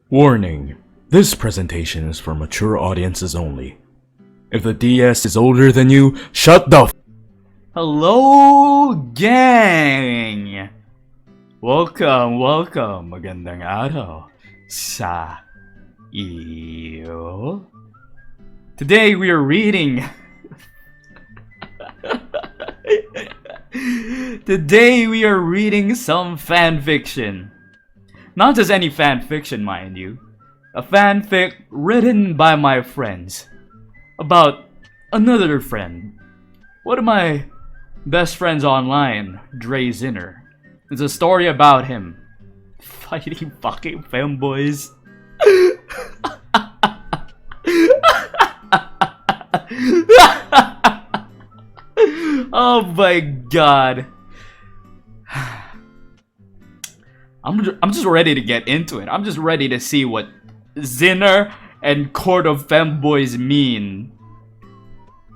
Warning: this presentation is for mature audiences only. If the DS is older than you, shut the f. Hello, gang! Welcome. Magandang araw sa iyo. Today we are reading. Today we are reading some fanfiction. Not just any fanfiction, mind you. A fanfic written by my friends about another friend. One of my best friends online, Ziner. It's a story about him fighting fucking femboys. Oh my god. I'm just ready to get into it. I'm just ready to see what Ziner and Court of Femboys mean.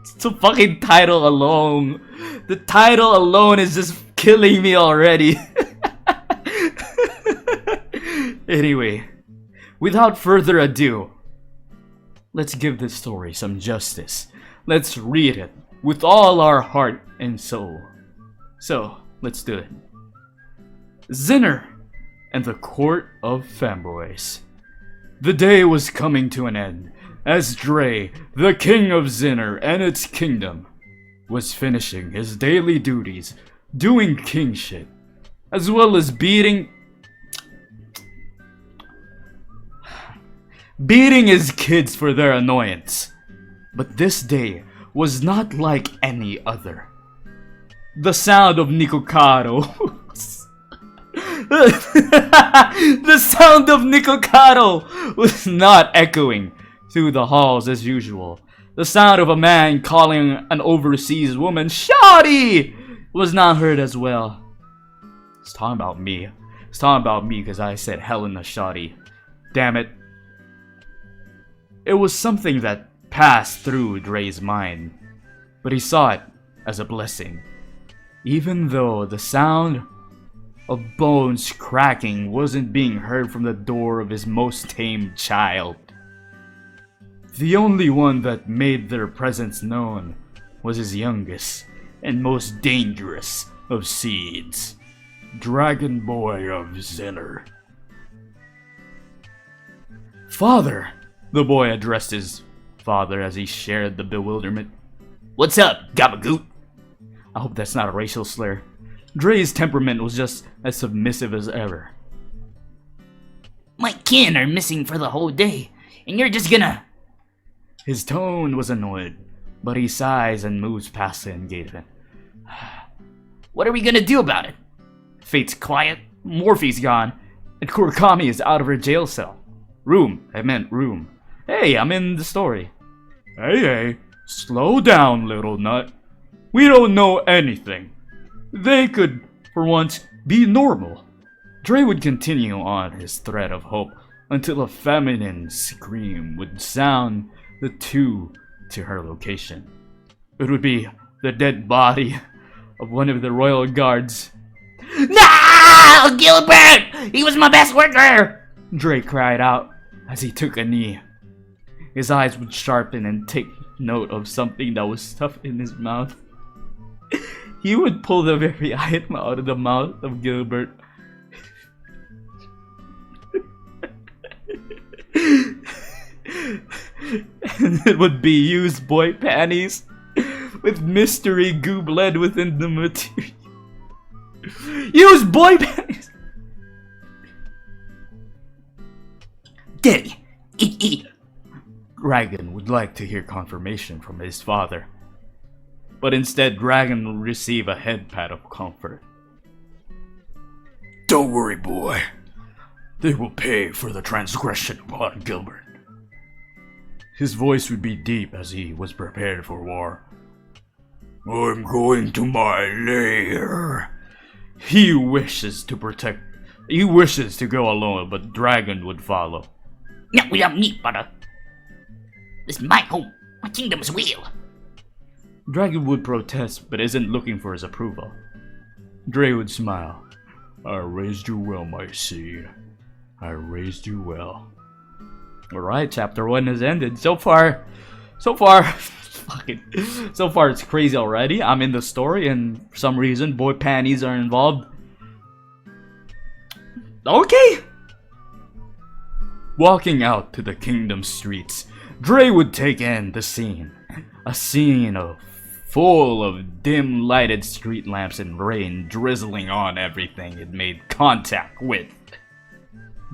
It's a fucking title alone. The title alone is just killing me already. Anyway, without further ado, let's give this story some justice. Let's read it with all our heart and soul. So, let's do it. Ziner and the Court of Femboys. The day was coming to an end, as Dre, the king of Ziner and its kingdom, was finishing his daily duties, doing king shit, as well as beating his kids for their annoyance. But this day was not like any other. The sound of Nikocado the sound of Nikocado was not echoing through the halls as usual. The sound of a man calling an overseas woman "Shawty" was not heard as well. It's talking about me. It's talking about me because I said Helena Shawty. Damn it. It was something that passed through Dre's mind, but he saw it as a blessing. Even though the sound of bones cracking wasn't being heard from the door of his most tamed child. The only one that made their presence known was his youngest and most dangerous of seeds, Dragon Boy of Ziner. Father! The boy addressed his father as he shared the bewilderment. What's up, gabagoot? I hope that's not a racial slur. Dre's temperament was just as submissive as ever. My kin are missing for the whole day, and you're just gonna... His tone was annoyed, but he sighs and moves past the engagement. What are we gonna do about it? Fate's quiet, Morphy's gone, and Kurakami is out of her jail cell. Room. Hey, I'm in the story. Hey, slow down, little nut. We don't know anything. They could, for once, be normal. Dre would continue on his thread of hope until a feminine scream would sound the two to her location. It would be the dead body of one of the royal guards. No! Gilbert! He was my best worker! Dre cried out as he took a knee. His eyes would sharpen and take note of something that was stuffed in his mouth. He would pull the very item out of the mouth of Gilbert. And it would be used boy panties with mystery goo bled within the material. Use boy panties! Daddy, eat. Dragon would like to hear confirmation from his father. But instead, Dragon will receive a head pat of comfort. Don't worry, boy. They will pay for the transgression upon Gilbert. His voice would be deep as he was prepared for war. I'm going to my lair. He wishes to go alone, but Dragon would follow. No, we don't need butter. This is my home. My kingdom's real. Dragon would protest, but isn't looking for his approval. Dre would smile. I raised you well, my seed. I raised you well. Alright, chapter 1 has ended. So far, so far it's crazy already. I'm in the story and for some reason boy panties are involved. Okay! Walking out to the kingdom streets, Dre would take in the scene. A scene full of dim lighted street lamps and rain drizzling on everything it made contact with.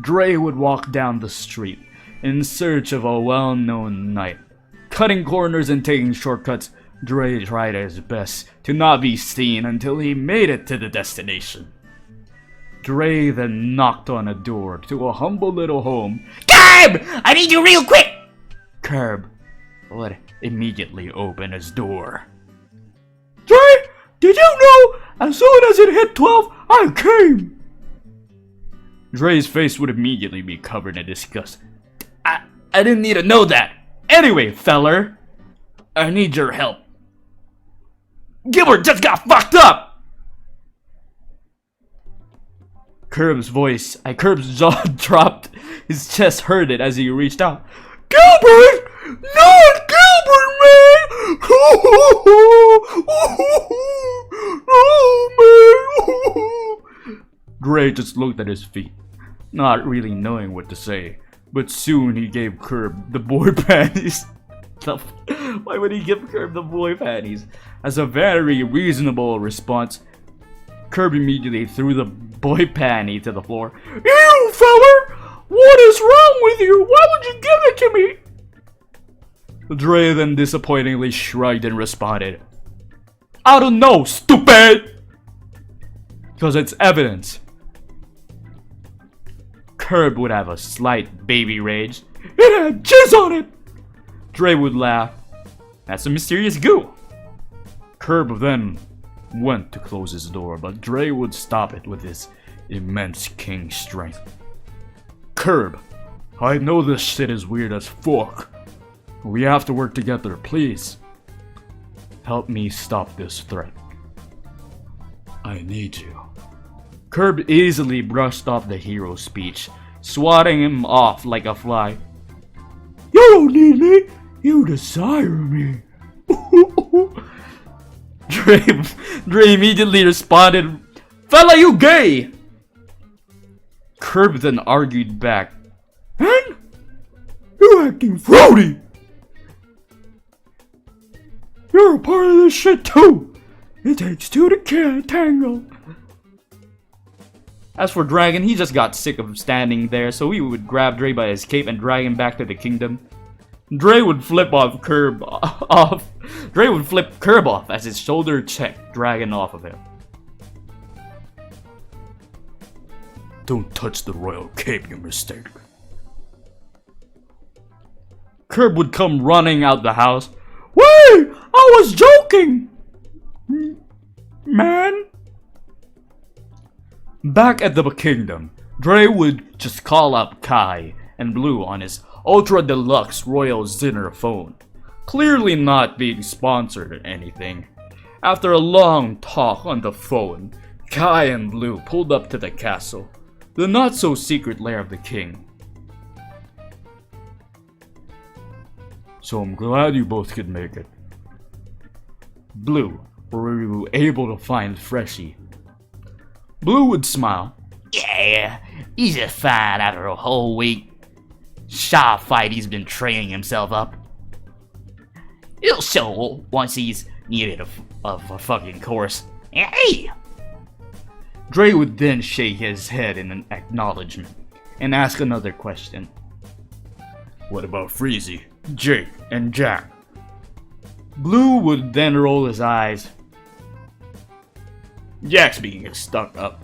Dre would walk down the street in search of a well-known knight. Cutting corners and taking shortcuts, Dre tried his best to not be seen until he made it to the destination. Dre then knocked on a door to a humble little home. Curb! I need you real quick! Curb would immediately open his door. Dre, did you know as soon as it hit 12, I came? Dre's face would immediately be covered in disgust. I didn't need to know that. Anyway, feller, I need your help. Gilbert just got fucked up! Curb's jaw dropped. His chest hurted as he reached out. Gilbert! Not Gilbert, man! Oh, man! Dre just looked at his feet, not really knowing what to say. But soon he gave Curb the boy panties. Why would he give Curb the boy panties? As a very reasonable response, Curb immediately threw the boy panty to the floor. Ew, feller! What is wrong with you? Why would you give it to me? Dre then disappointingly shrugged and responded, I don't know, stupid! Because it's evidence. Curb would have a slight baby rage. It had jizz on it! Dre would laugh. That's a mysterious goo. Curb then went to close his door, but Dre would stop it with his immense king strength. Curb, I know this shit is weird as fuck. We have to work together, please. Help me stop this threat. I need you. Curb easily brushed off the hero's speech, swatting him off like a fly. You don't need me, you desire me. Dre immediately responded, Fella, you gay! Curb then argued back, Man, you're acting fruity! You're a part of this shit too! It takes two to tango. As for Dragon, he just got sick of standing there, so he would grab Dre by his cape and drag him back to the kingdom. Dre would flip Curb off as his shoulder checked Dragon off of him. Don't touch the royal cape, you mistake. Curb would come running out the house. Wait! I was joking! Man! Back at the kingdom, Dre would just call up Kai and Blue on his ultra deluxe Royal Ziner phone, clearly not being sponsored or anything. After a long talk on the phone, Kai and Blue pulled up to the castle, the not so secret lair of the king. So I'm glad you both could make it. Blue, were you able to find Freshie? Blue would smile. Yeah, he's just fine after a whole week. Shaw fight he's been training himself up. He'll show once he's needed of a fucking course. Hey! Dre would then shake his head in an acknowledgement and ask another question. What about Freezy, Jake, and Jack? Blue would then roll his eyes. Jack's being stuck up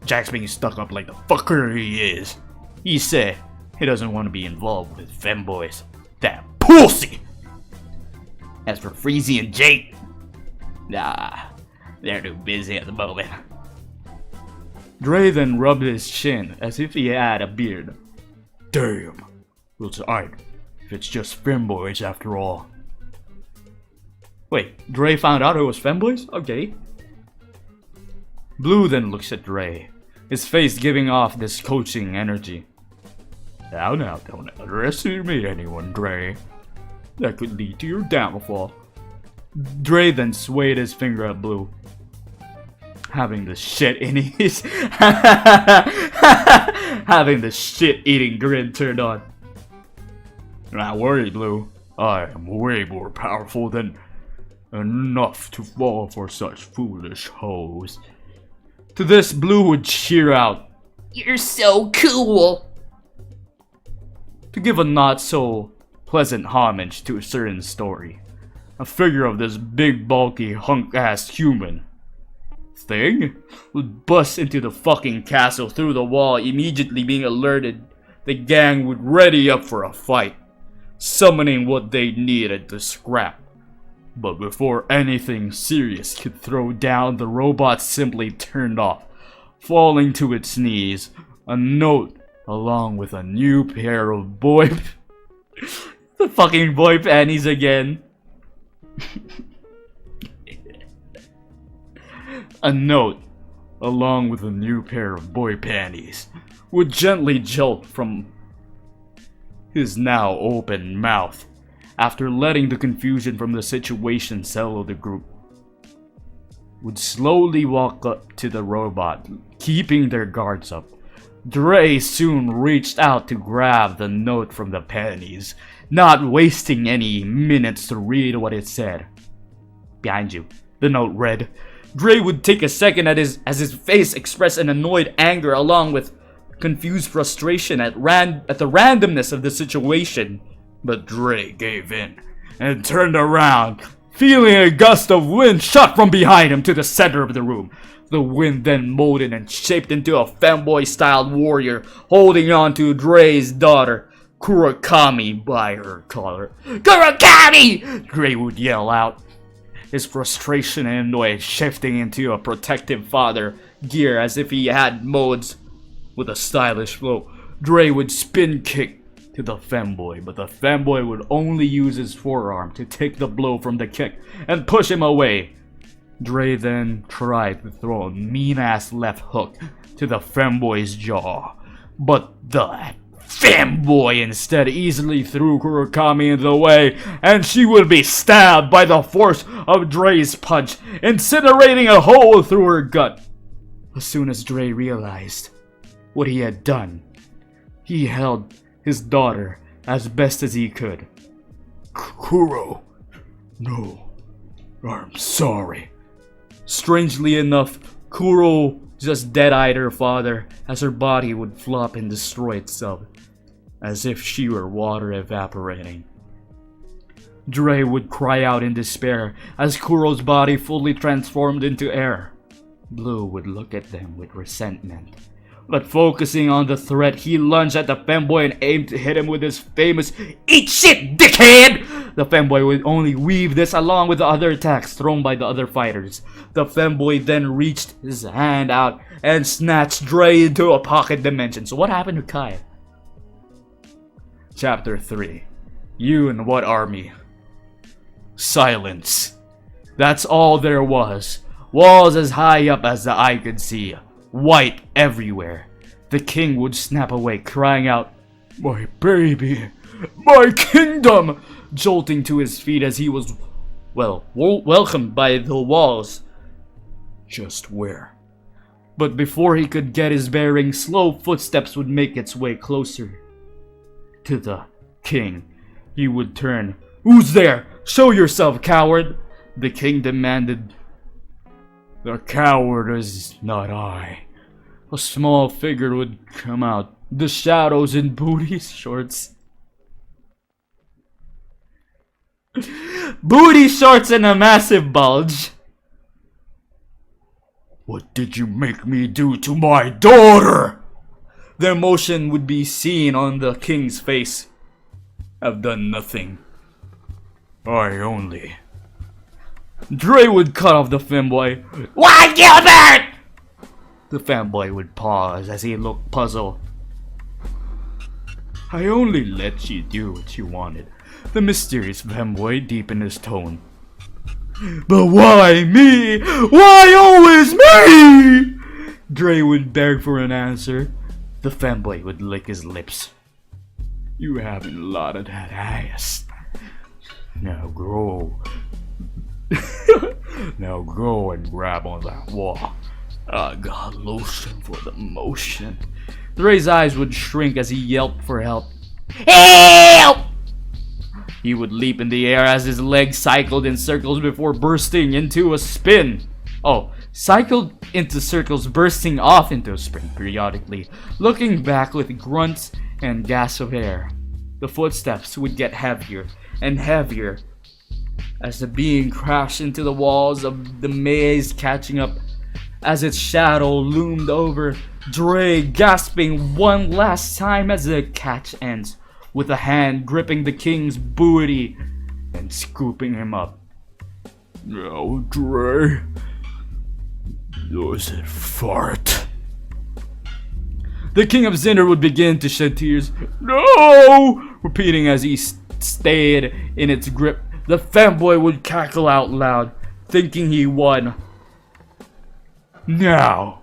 like the fucker he is. He said he doesn't want to be involved with femboys. That pussy! As for Freezy and Jake, nah, they're too busy at the moment. Dre then rubbed his chin as if he had a beard. Damn, it's alright if it's just femboys after all. Wait, Dre found out it was femboys? Okay. Blue then looks at Dre, his face giving off this coaching energy. Now, don't underestimate anyone, Dre. That could lead to your downfall. Dre then swayed his finger at Blue, having the shit in his having the shit-eating grin turned on. Not worry, Blue. I am way more powerful than enough to fall for such foolish hoes. To this, Blue would cheer out, You're so cool! to give a not so pleasant homage to a certain story. A figure of this big, bulky, hunk-ass human thing would bust into the fucking castle through the wall, immediately being alerted. The gang would ready up for a fight, summoning what they needed to scrap. But before anything serious could throw down, the robot simply turned off, falling to its knees. A note along with a new pair of the fucking boy panties again. A note along with a new pair of boy panties would gently jolt from his now open mouth after letting the confusion from the situation settle the group. Would slowly walk up to the robot, keeping their guards up. Dre soon reached out to grab the note from the panties, not wasting any minutes to read what it said. Behind you, the note read. Dre would take a second as his face expressed an annoyed anger along with confused frustration at the randomness of the situation. But Dre gave in and turned around, feeling a gust of wind shot from behind him to the center of the room. The wind then molded and shaped into a femboy-styled warrior holding on to Dre's daughter, Kurakami, by her collar. Kurakami! Dre would yell out, his frustration and annoyance shifting into a protective father gear as if he had modes. With a stylish flow, Dre would spin kick to the femboy, but the femboy would only use his forearm to take the blow from the kick and push him away. Dre then tried to throw a mean-ass left hook to the femboy's jaw, but the femboy instead easily threw Kurakami in the way, and she would be stabbed by the force of Dre's punch, incinerating a hole through her gut. As soon as Dre realized what he had done, he held his daughter as best as he could. Kuro, no, I'm sorry. Strangely enough, Kuro just dead-eyed her father as her body would flop and destroy itself, as if she were water evaporating. Dre would cry out in despair as Kuro's body fully transformed into air. Blue would look at them with resentment. But focusing on the threat, he lunged at the femboy and aimed to hit him with his famous "Eat shit, dickhead!" The femboy would only weave this along with the other attacks thrown by the other fighters. The femboy then reached his hand out and snatched Dre into a pocket dimension. So what happened to Kai? Chapter 3. You and what army? Silence. That's all there was. Walls as high up as the eye could see. White everywhere. The king would snap awake, crying out, "My baby! My kingdom!" jolting to his feet as he was, welcomed by the walls. Just where? But before he could get his bearings, slow footsteps would make its way closer to the king. He would turn. "Who's there? Show yourself, coward!" The king demanded. "The coward is not I." A small figure would come out, the shadows in booty shorts. Booty shorts and a massive bulge. "What did you make me do to my daughter?" The emotion would be seen on the king's face. "I've done nothing. I only..." Dre would cut off the femboy. "Why, Gilbert?" The fanboy would pause as he looked puzzled. "I only let you do what you wanted." The mysterious fanboy deepened his tone. "But why me? Why always me?" Dre would beg for an answer. The fanboy would lick his lips. You having a lot of that ass. Now go. Now go and grab on that wall. I got lotion for the motion. Dre's eyes would shrink as he yelped for help. Help! He would leap in the air as his legs cycled in circles before bursting into a spin. Oh, cycled into circles, bursting off into a spin periodically, looking back with grunts and gasps of air. The footsteps would get heavier and heavier as the being crashed into the walls of the maze, catching up as its shadow loomed over Dre, gasping one last time as the catch ends, with a hand gripping the king's booty and scooping him up. Now, Dre, does it fart? The king of Ziner would begin to shed tears. No! Repeating as he stayed in its grip. The fanboy would cackle out loud, thinking he won. Now,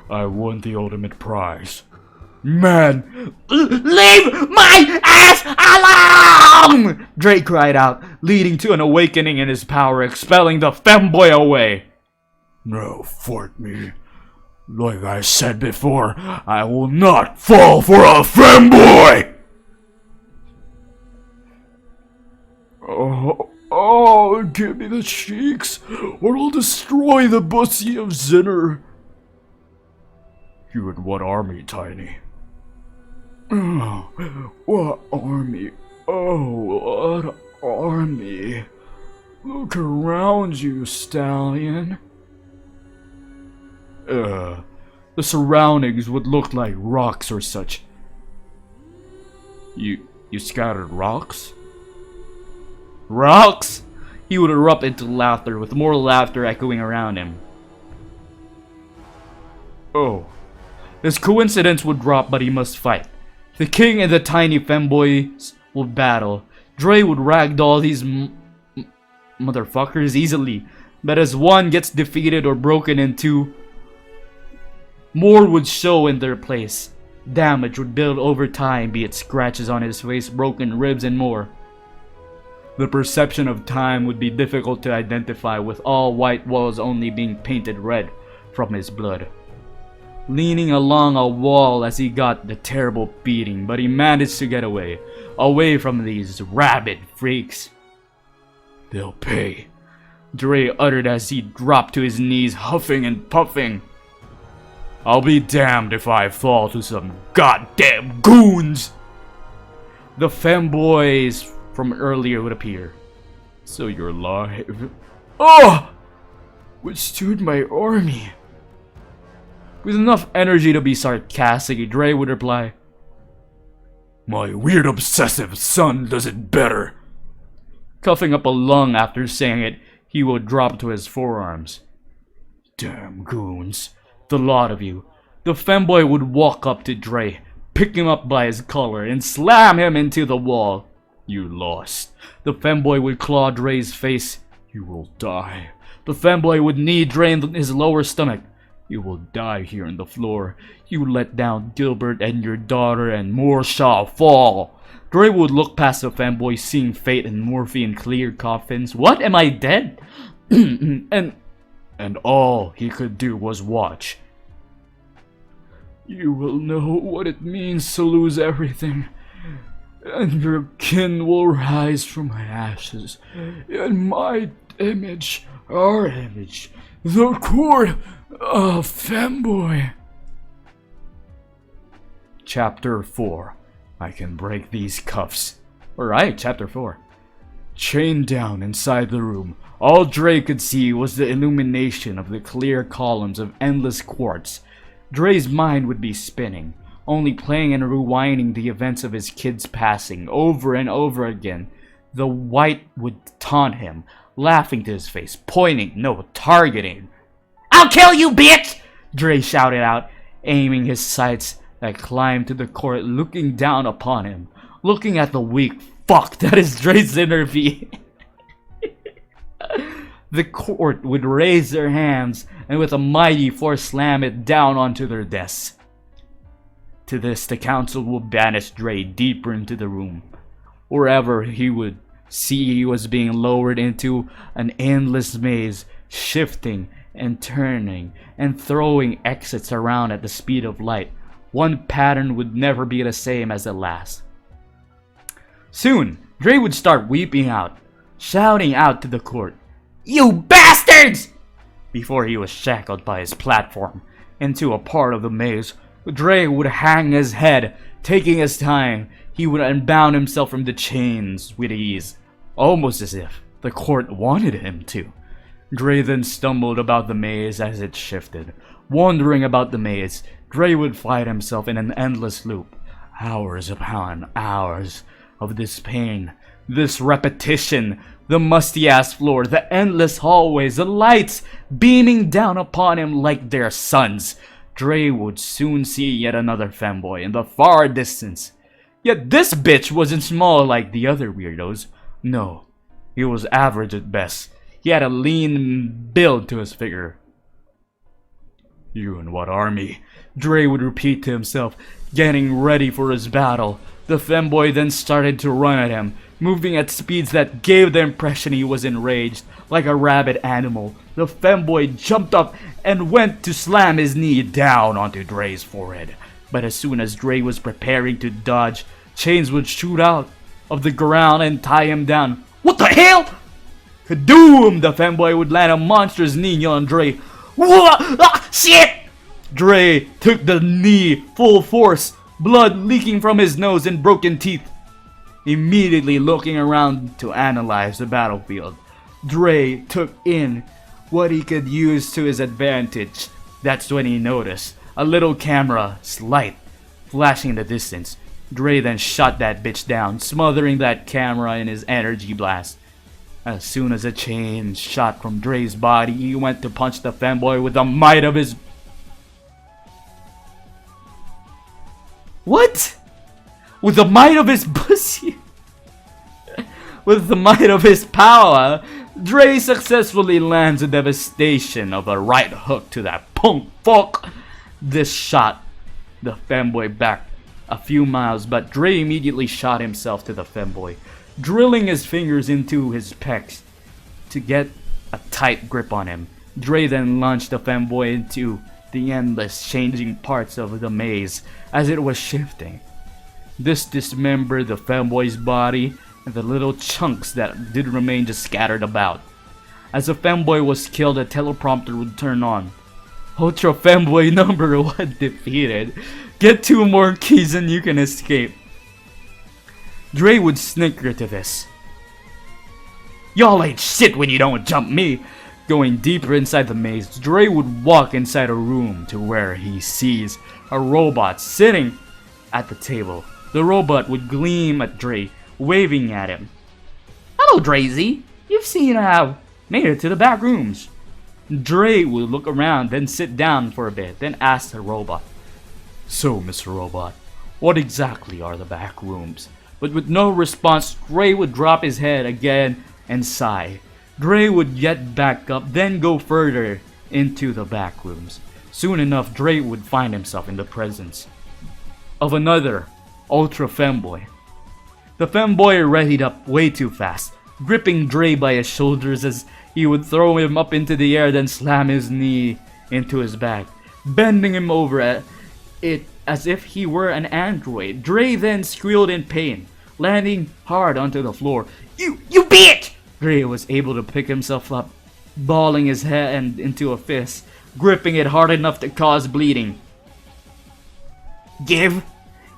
I won the ultimate prize. Man, Leave my ass alone! Drake cried out, leading to an awakening in his power, expelling the femboy away. No, fort me. Like I said before, I will not fall for a femboy! Oh, give me the cheeks, or I'll destroy the pussy of Ziner. You and what army, Tiny? Oh, what army? Oh, what army? Look around you, stallion. The surroundings would look like rocks or such. You scattered rocks? Rocks? He would erupt into laughter, with more laughter echoing around him. Oh. This coincidence would drop, but he must fight. The king and the tiny femboys would battle. Dre would ragdoll these motherfuckers easily, but as one gets defeated or broken in two, more would show in their place. Damage would build over time, be it scratches on his face, broken ribs, and more. The perception of time would be difficult to identify, with all white walls only being painted red from his blood. Leaning along a wall as he got the terrible beating, but he managed to get away from these rabid freaks. They'll pay, Dre uttered as he dropped to his knees, huffing and puffing. I'll be damned if I fall to some goddamn goons! The femboys from earlier would appear. So you're alive? Oh! Withstood my army. With enough energy to be sarcastic, Dre would reply, my weird obsessive son does it better. Coughing up a lung after saying it, he would drop to his forearms. Damn goons. The lot of you. The femboy would walk up to Dre, pick him up by his collar, and slam him into the wall. You lost. The femboy would claw Dre's face. You will die. The femboy would knee Dre in his lower stomach. You will die here on the floor. You let down Gilbert and your daughter, and more shall fall. Dre would look past the femboy, seeing fate and Morphy in clear coffins. What? Am I dead? And all he could do was watch. You will know what it means to lose everything, and your kin will rise from my ashes, in my image, our image, the Court of Femboy. Chapter 4. I can break these cuffs. Alright, Chapter 4. Chained down inside the room, all Dre could see was the illumination of the clear columns of endless quartz. Dre's mind would be spinning, only playing and rewinding the events of his kid's passing over and over again. The white would taunt him, laughing to his face, pointing, no, targeting. I'll kill you, bitch! Dre shouted out, aiming his sights that climbed to the court, looking down upon him, looking at the weak fuck that is Dre's interview. The court would raise their hands and with a mighty force slam it down onto their desks. To this, the council would banish Dre deeper into the room. Wherever he would see, he was being lowered into an endless maze, shifting and turning and throwing exits around at the speed of light. One pattern would never be the same as the last. Soon, Dre would start weeping out, shouting out to the court, "You bastards!" Before he was shackled by his platform into a part of the maze, Dre would hang his head, taking his time. He would unbound himself from the chains with ease, almost as if the court wanted him to. Dre then stumbled about the maze as it shifted. Wandering about the maze, Dre would find himself in an endless loop. Hours upon hours of this pain, this repetition, the musty-ass floor, the endless hallways, the lights beaming down upon him like their suns. Dre would soon see yet another femboy in the far distance. Yet this bitch wasn't small like the other weirdos. No, he was average at best. He had a lean build to his figure. "You in what army?" Dre would repeat to himself, getting ready for his battle. The femboy then started to run at him, moving at speeds that gave the impression he was enraged, like a rabid animal. The femboy jumped up and went to slam his knee down onto Dre's forehead. But as soon as Dre was preparing to dodge, chains would shoot out of the ground and tie him down. "What the hell?" Kadoom! The femboy would land a monstrous knee on Dre. "What? Ah, shit!" Dre took the knee full force, blood leaking from his nose and broken teeth. Immediately looking around to analyze the battlefield, Dre took in what he could use to his advantage. That's when he noticed a little camera, light, flashing in the distance. Dre then shot that bitch down, smothering that camera in his energy blast. As soon as a chain shot from Dre's body, he went to punch the femboy with the might of his... What? With the might of his pussy? With the might of his power, Dre successfully lands a devastation of a right hook to that punk fuck. This shot the femboy back a few miles, but Dre immediately shot himself to the femboy, drilling his fingers into his pecs to get a tight grip on him. Dre then launched the femboy into the endless changing parts of the maze as it was shifting. This dismembered the femboy's body, and the little chunks that did remain just scattered about. As the femboy was killed, a teleprompter would turn on. Ultra Femboy number 1 defeated. Get 2 more keys and you can escape. Dre would snicker to this. "Y'all ain't shit when you don't jump me." Going deeper inside the maze, Dre would walk inside a room to where he sees a robot sitting at the table. The robot would gleam at Dre, waving at him. "Hello, Drazy. You've seen how made it to the back rooms." Dre would look around, then sit down for a bit, then ask the robot, "So, Mr. Robot, what exactly are the back rooms?" But with no response, Dre would drop his head again and sigh. Dre would get back up, then go further into the back rooms. Soon enough, Dre would find himself in the presence of another Ultra Femboy. The femboy readied up way too fast, gripping Dre by his shoulders as he would throw him up into the air, then slam his knee into his back, bending him over at it as if he were an android. Dre then squealed in pain, landing hard onto the floor. You bitch!" Dre was able to pick himself up, balling his hand into a fist, gripping it hard enough to cause bleeding. "Give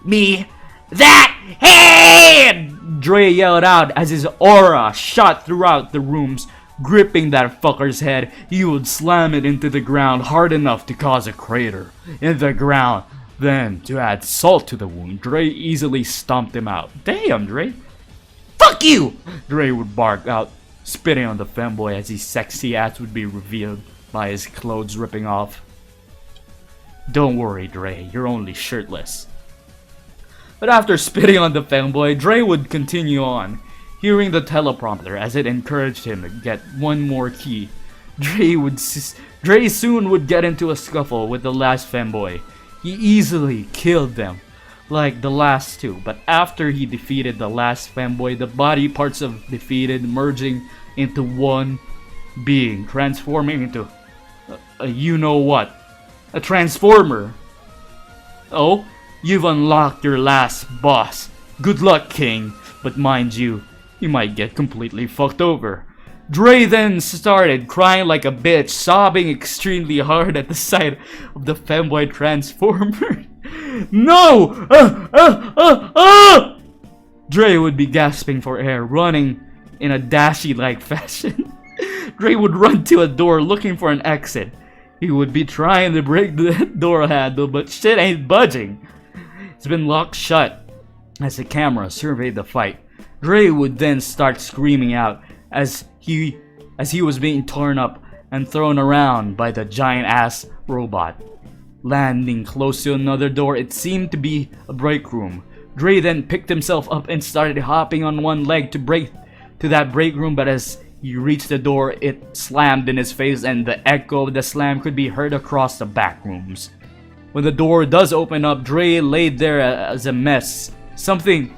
me that hand!" Dre yelled out as his aura shot throughout the rooms. Gripping that fucker's head, he would slam it into the ground hard enough to cause a crater in the ground. Then, to add salt to the wound, Dre easily stomped him out. "Damn, Dre." "Fuck you!" Dre would bark out, spitting on the femboy as his sexy ass would be revealed by his clothes ripping off. "Don't worry, Dre, you're only shirtless." But after spitting on the femboy, Dre would continue on, hearing the teleprompter as it encouraged him to get 1 more key. Dre soon would get into a scuffle with the last femboy. He easily killed them, like the last two. But after he defeated the last fanboy, the body parts of defeated merging into one being, transforming into a you-know-what. A transformer. Oh, you've unlocked your last boss. Good luck, King. But mind you might get completely fucked over. Dre then started crying like a bitch, sobbing extremely hard at the sight of the femboy transformer. No! Dre would be gasping for air, running in a Dashi-like fashion. Dre would run to a door looking for an exit. He would be trying to break the door handle, but shit ain't budging. It's been locked shut. As the camera surveyed the fight, Dre would then start screaming out as he was being torn up and thrown around by the giant-ass robot. Landing close to another door, it seemed to be a break room. Dre then picked himself up and started hopping on one leg to break to that break room, but as he reached the door, it slammed in his face and the echo of the slam could be heard across the back rooms. When the door does open up, Dre laid there as a mess. Something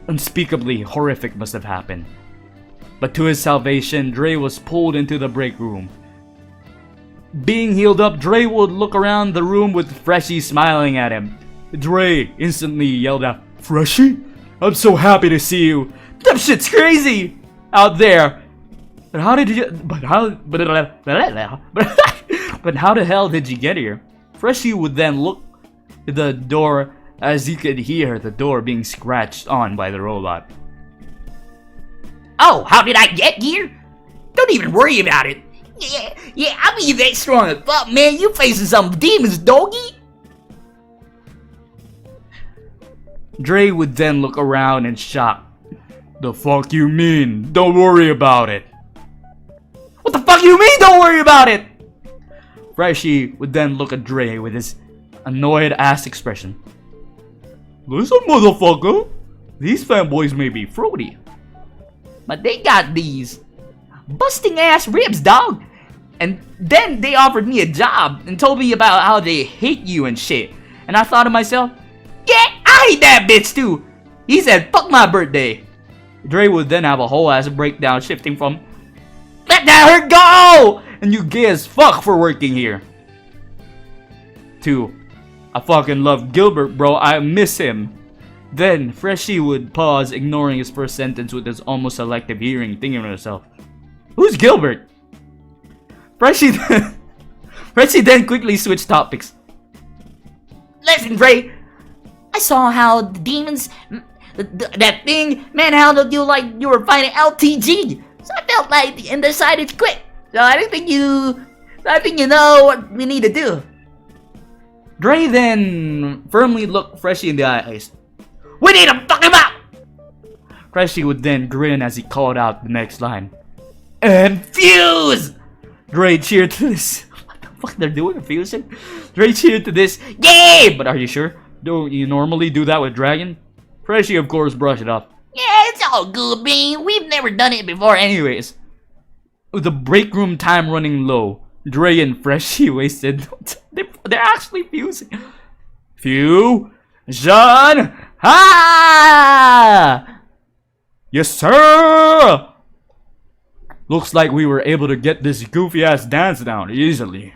unspeakably horrific must have happened. But to his salvation, Dre was pulled into the break room. Being healed up, Dre would look around the room with Freshie smiling at him. Dre instantly yelled out, "Freshie? I'm so happy to see you. That shit's crazy out there. But how did you but how the hell did you get here?" Freshie would then look at the door as he could hear the door being scratched on by the robot. Oh, how did I get here? Don't even worry about it. Yeah, I mean that strong as fuck, man. You facing some demons, doggy. Dre would then look around in shock. The fuck you mean? Don't worry about it. What the fuck you mean don't worry about it? Freshie would then look at Dre with his annoyed ass expression. Listen, motherfucker. These fanboys may be fruity, but they got these busting ass ribs, dog. And then they offered me a job and told me about how they hate you and shit. And I thought to myself, yeah, I hate that bitch too. He said, fuck my birthday. Dre would then have a whole ass breakdown, shifting from "Let that hurt go!" and "You gay as fuck for working here" to "I fucking love Gilbert, bro. I miss him." Then Freshie would pause, ignoring his first sentence with his almost selective hearing, thinking to himself, "Who's Gilbert?" Freshie then quickly switched topics. Listen, Dre, I saw how the demons, that thing manhandled you like you were fighting LTG. So I felt like and decided to quit. So I think you know what we need to do. Dre then firmly looked Freshie in the eyes. We need to fuck him up! Freshie would then grin as he called out the next line. And fuse! Dre cheered to this. What the fuck they're doing? A fusion? Dre cheered to this. Yay! But are you sure? Don't you normally do that with Dragon? Freshie of course brushed it off. Yeah, it's all good, man. We've never done it before anyways. With the break room time running low, Dre and Freshie wasted. They're actually fusing. Fusion! Ha! Yes, sir! Looks like we were able to get this goofy ass dance down easily.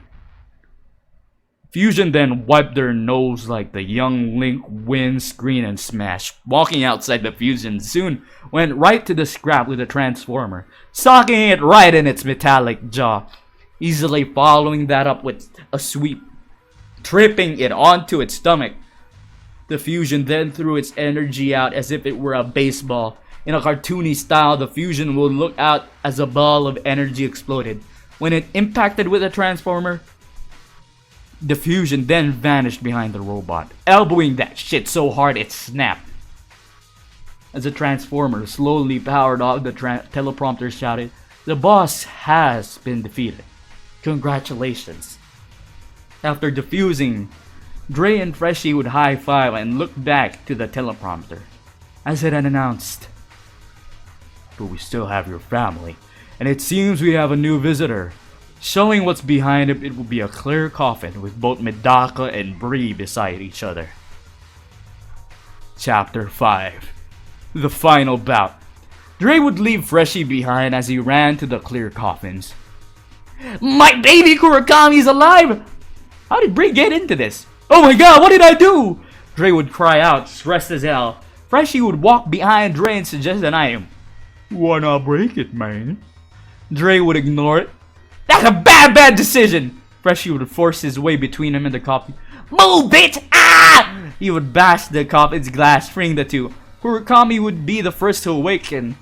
Fusion then wiped their nose like the young Link windscreen and smashed. Walking outside the Fusion soon went right to the scrap with the Transformer, socking it right in its metallic jaw, easily following that up with a sweep, tripping it onto its stomach. The Fusion then threw its energy out as if it were a baseball. In a cartoony style, the Fusion would look out as a ball of energy exploded. When it impacted with the Transformer, the Fusion then vanished behind the robot, elbowing that shit so hard it snapped. As the Transformer slowly powered off, the teleprompter shouted, "The boss has been defeated. Congratulations." After defusing, Dre and Freshie would high-five and look back to the teleprompter as it had announced, "But we still have your family, and it seems we have a new visitor. Showing what's behind him, it will be a clear coffin with both Medaka and Bree beside each other. Chapter 5. The final bout. Dre would leave Freshie behind as he ran to the clear coffins. My baby Kurakami's alive! How did Bree get into this? Oh my god, what did I do? Dre would cry out, stressed as hell. Freshie would walk behind Dre and suggest an item. Wanna break it, man? Dre would ignore it. That's a bad decision! Freshie would force his way between him and the coffin. Move, bitch! Ah! He would bash the coffin's glass, freeing the two. Kurakami would be the first to awaken.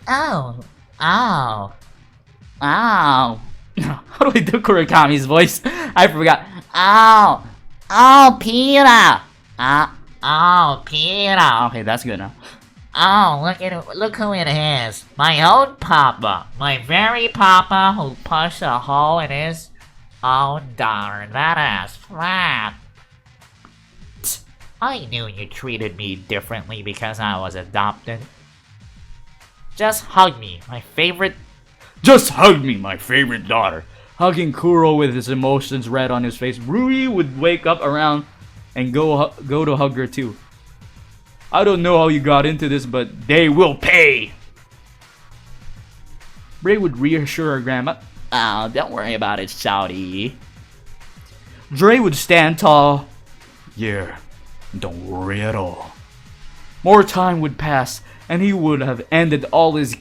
Ow. Ow. Ow. How do I do Kurakami's voice? I forgot. Ow. Oh, Peter. Oh, Peter. Okay, that's good now. Oh, look who it is. My own papa. My very papa who punched a hole in his own daughter. That ass flat. I knew you treated me differently because I was adopted. Just hug me, my favorite. Just hug me, my favorite daughter. Hugging Kuro with his emotions red on his face, Rui would wake up around and go to hug her too. I don't know how you got into this, but they will pay. Ray would reassure her grandma. Oh, don't worry about it, Shouty. Dre would stand tall. Yeah, don't worry at all. More time would pass, and he would have ended all his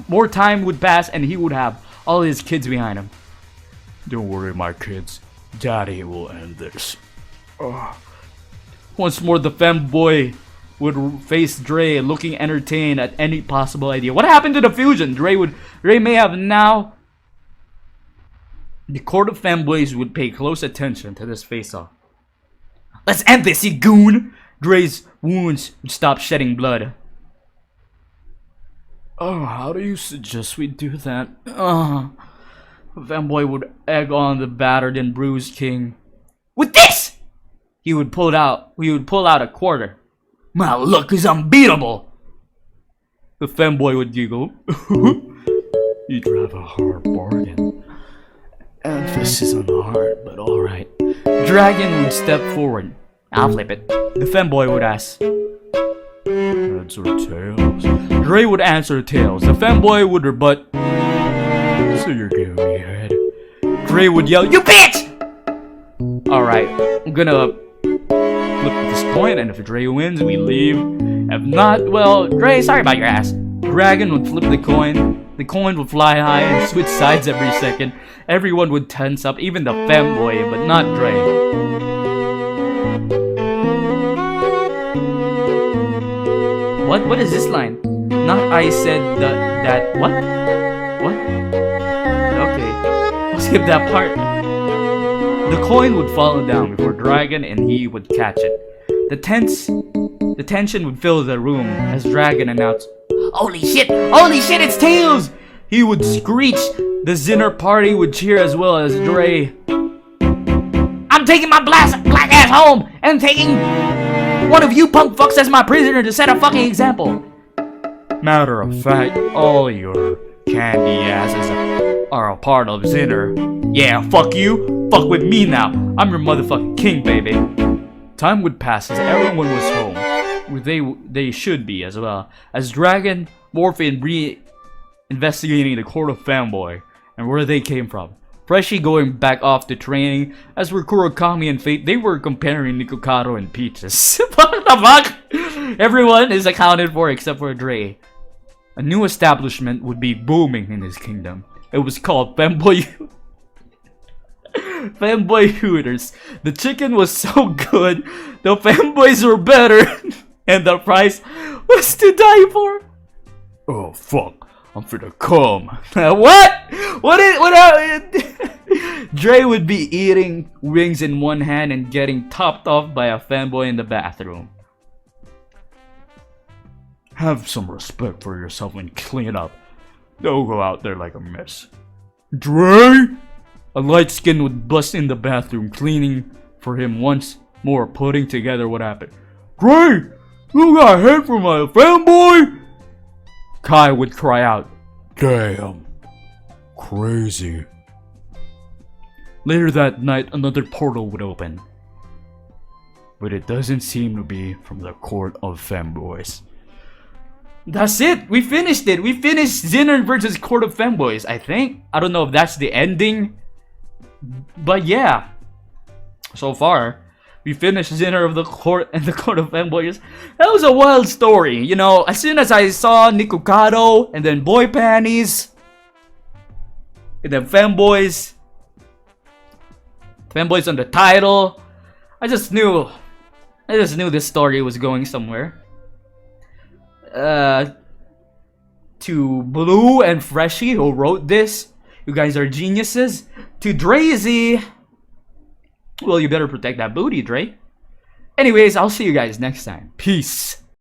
more time would pass, and he would have all his kids behind him. Don't worry, my kids. Daddy will end this. Once more, the femboy would face Dre, looking entertained at any possible idea. What happened to the fusion? Dre may have now. The Court of Femboys would pay close attention to this face-off. Let's end this, you goon! Dre's wounds would stop shedding blood. Oh, how do you suggest we do that? Femboy would egg on the battered and bruised king. With this! He would pull out a quarter. My luck is unbeatable! The femboy would giggle. You drive a hard bargain. Emphasis on hard, but alright. Dragon would step forward. I'll flip it. The femboy would ask, heads or tails? Dre would answer tails. The femboy would rebut, so you're giving me head. Dre would yell, you bitch! Alright, I'm gonna flip this coin, and if Dre wins, we leave. If not, well, Dre, sorry about your ass. Dragon would flip the coin. The coin would fly high and switch sides every second. Everyone would tense up, even the femboy, but not Dre. What is this line? Not I said that what? What? Okay, I'll skip that part. The coin would fall down before Dragon and he would catch it. The tension would fill the room as Dragon announced, holy shit, it's Tails! He would screech. The Ziner party would cheer as well as Dre. I'm taking my black ass home and taking one of you punk fucks as my prisoner to set a fucking example. Matter of fact, all your candy asses are a part of Ziner. Yeah, fuck you. Fuck with me now. I'm your motherfucking king, baby. Time would pass as everyone was home. Where they should be as well. As Dragon, Morphy, and Bree investigating the Court of Femboy and where they came from. Freshie going back off to training, as were Kurakami and Fate. They were comparing Nikocado and Peaches. What the fuck? Everyone is accounted for except for Dre. A new establishment would be booming in his kingdom. It was called Femboy Femboy Hooters. The chicken was so good, the femboys were better, and the price was to die for. Oh fuck. I'm finna come. What? Dre would be eating wings in one hand and getting topped off by a fanboy in the bathroom. Have some respect for yourself and clean up. Don't go out there like a mess. Dre? A light skin would bust in the bathroom, cleaning for him once more, putting together what happened. Dre, you got hit from a fanboy? Kai would cry out, "Damn, crazy." Later that night, another portal would open. But it doesn't seem to be from the Court of Femboys. That's it! We finished it! We finished Ziner versus Court of Femboys, I think. I don't know if that's the ending. But yeah. So far, we finished Ziner of the Court and the Court of Femboys. That was a wild story. You know, as soon as I saw Nikocado and then Boy Panties and then Femboys on the title, I just knew this story was going somewhere. To Blue and Freshy who wrote this, you guys are geniuses. To Drazy, well, you better protect that booty, Dre. Anyways, I'll see you guys next time. Peace.